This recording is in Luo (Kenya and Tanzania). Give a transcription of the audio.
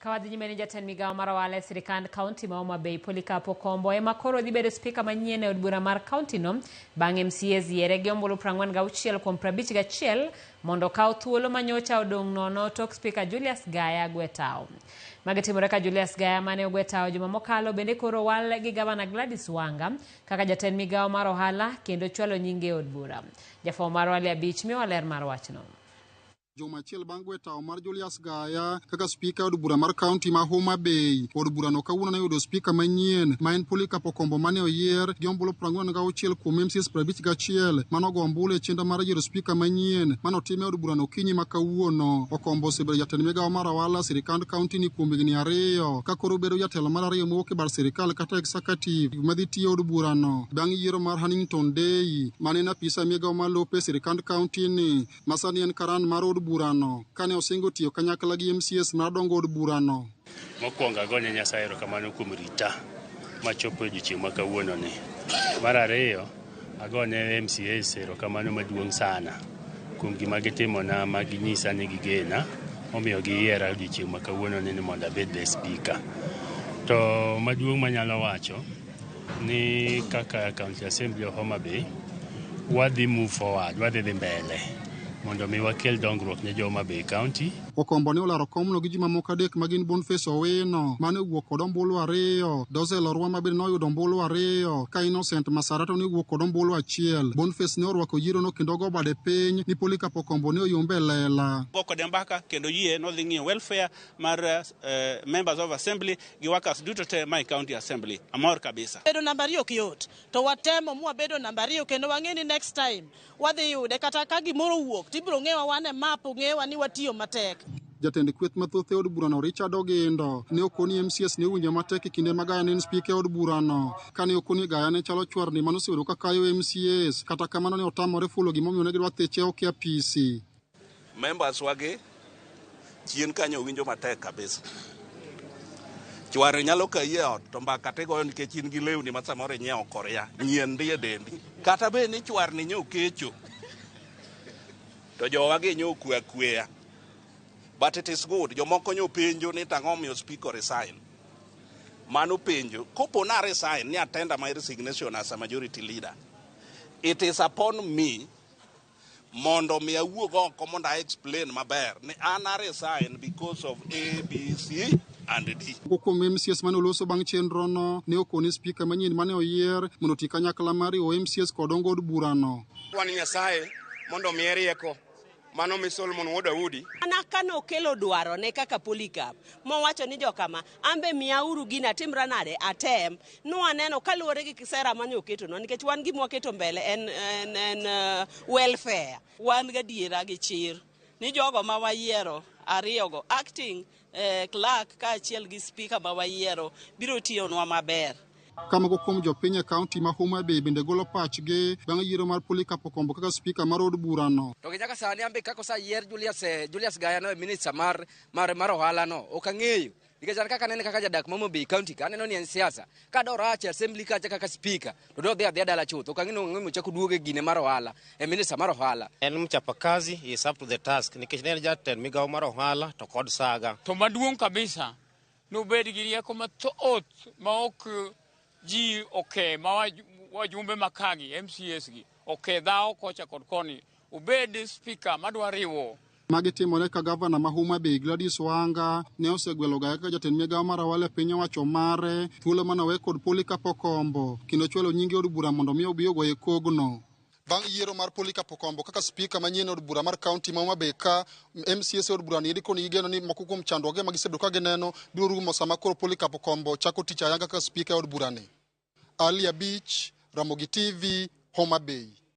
Kawadhi nyime jatend migawo mar Ohala e sirikand kaunti ma Homa Bay Polycarp Okombo ema koro dhi bedo spika manyien e od bura mar kaunti no bang' MCAs yiere gi ombulu 46 kuom 51 mondo kaw thuolo manyocha odong' nono tok spika Julius Gaya Gwetao. Magi timore ka Julius Gaya mane ogwetao juma mokalo bende koro wal gi gavana Gladys Wanga kaka jatend migawo mar ohala kendo chwalo nyinge od bura. Jafo mar Walia Beach miwa ler mar wachno. Juma achiel bang' gwetao mar Julius Gaya kaka spika od bura mar kaunti ma Homa Bay. Od bura no kawuono ne yudo spika manyien ma en Polycarp Okombo mane oyier gi ombulu 46 kuom MCAs 51 mano go ombulu e chenro mar yiero spika manyien mano time od bura no kinyi ma kawuono. Okombo osebedo jatend migawo mar ohala sirikand kaunti ni kuom higni 2 ka koro bedo jatelo mar 2 mowuok e bar sirikal kata executive madhi tiyo od bura no bang' yiero mar Huntington Day mane en apisa migawo mar lope sirikand kaunti ni masani en karan mar od burano kane osingo tiyo kanyakla gi MCAs madongo od burano. Mokwongo agone Nyasaye erokamano kuom rita machopo odiechieng' ma kawuono ni. Mar ariyo agone MCAs erokamano maduong' sana kuom gima gitimona ma ginyisa ni gigena omiyo giyiera odiechieng' ma kawuono ni mondo abed the speaker. To maduong' manyalo wacho ni kaka County Assembly of Homa Bay wadhi move forward, wadhi dhi mbele mondo mi wakel dongruok ne Homa Bay County. Okombo ne olaro komno gi ji mamoko adek magin Boniface Owino mane owuok kod ombulu 2, Dozel Orwa mabende noyudo ombulu 2 ka Innocent Masara to ne owuok kod ombulu 1. Boniface ne orwako yiero no kendo go bade piny ni Polycarp Okombo ne oyombe lela. Boko de mbaka kendo yie no dhi ng'iyo welfare mar members of assembly gi workers duto te my county assembly. Amor kabisa. Bedo namba 2 kiyot to watemo mu bedo namba 2 kendo wang'eni next time wadhi yude kata ka gimoro wuok tibiro ng'ewa wane map ng'ewa ni watiyo matek. Jatend kweth mathoth e od burano Richard Ogindo ne okoni MCAs ne winjo matek e kinde ma Gaya ne en spika e od burano kane okoni Gaya ne chalo chwarni mano osebedo ka kayo MCAs kata kamano ne otamore fulo gimomiyo ne gidwa theche okia PC. Members wage chien kanyo winjo matek kabisa. Chware nyalo kaye ot to mbaka tego nikech in gi lewni ma samore nyiewo korea nyien ndie dendi kata be ni chwarni nyo kecho to jowage nyo kweya. But it is good. Jomoko nyo penjo ni tang'o miyo speaker resign. Mano penjo. Kopo na resign ni attenda my resignation as a majority leader. It is upon me mondo mi awuog oko mondo I explain maber ni an resign because of A, B, C and D. Kuom MCAs mane oloso bang' chenro no ne okoni spika manyien mane oyier mondo ti kanyakla mar MCAs kod ongo od burano. Wan Nyasaye mondo mi rieko mano mi Solomon Wuod Daudi. Anakano kelo dwaro ne kaka Polycarp. Mowacho ni jokama ambe miauru gina timra nade atem no aneno kaluwore gi kisera mane oketo no nikech wan gima waketo mbele en welfare. Wan gadiera gi chir ni jogo ma wayiero ariyogo acting clerk ka achiel gi speaker ma wayiero biro tiyonwa maber. Kamago kuom jopiny e kaunti ma Homa Bay bende golo pachgi bang' yiero mar Polycarp Okombo kaka spika mar od burano. To nyaka sani ambe kako sa yier Julius Gaya no minister mar ohala no ok ang'eyo nikech an kaka nene kaka jadak Homa Bay County ka aneno ni en siasa ka dorach assembly ka kaka speaker to do dhi dala chuth ok ang'eyo chako duoge gine mar ohala e minister mar ohala en mchapakazi is up to the task nikech ne jatend migawo mar ohala to kod saga to maduong' kabisa no bed gi rieko mathoth ma ok ji ma wajumbe makagi MCAs gi dhao kocha kod koni obed speaker madwa riwo. Magi timore ka gavana ma Homa Bay Gladys Wanga ne osegwelo Gaya kaka jatend migawo mar ohala e piny owacho mare thuolo manawe kod Polycarp Okombo kendo chwalo nyinge od bura mondo mi obi ogoye kogno. Bang' yiero mar Polycarp Okombo kaka spika manyien od bura mar kaunti ma Homa Bay ka MCAs od bura ni koni gigeno ni moko kuom chandruoge ma gisebedo ka gineno biro rumo sama koro Polycarp Okombo chako tich ayanga kaka spika od bura ni. Walia Beach, Ramogi TV, Homa Bay.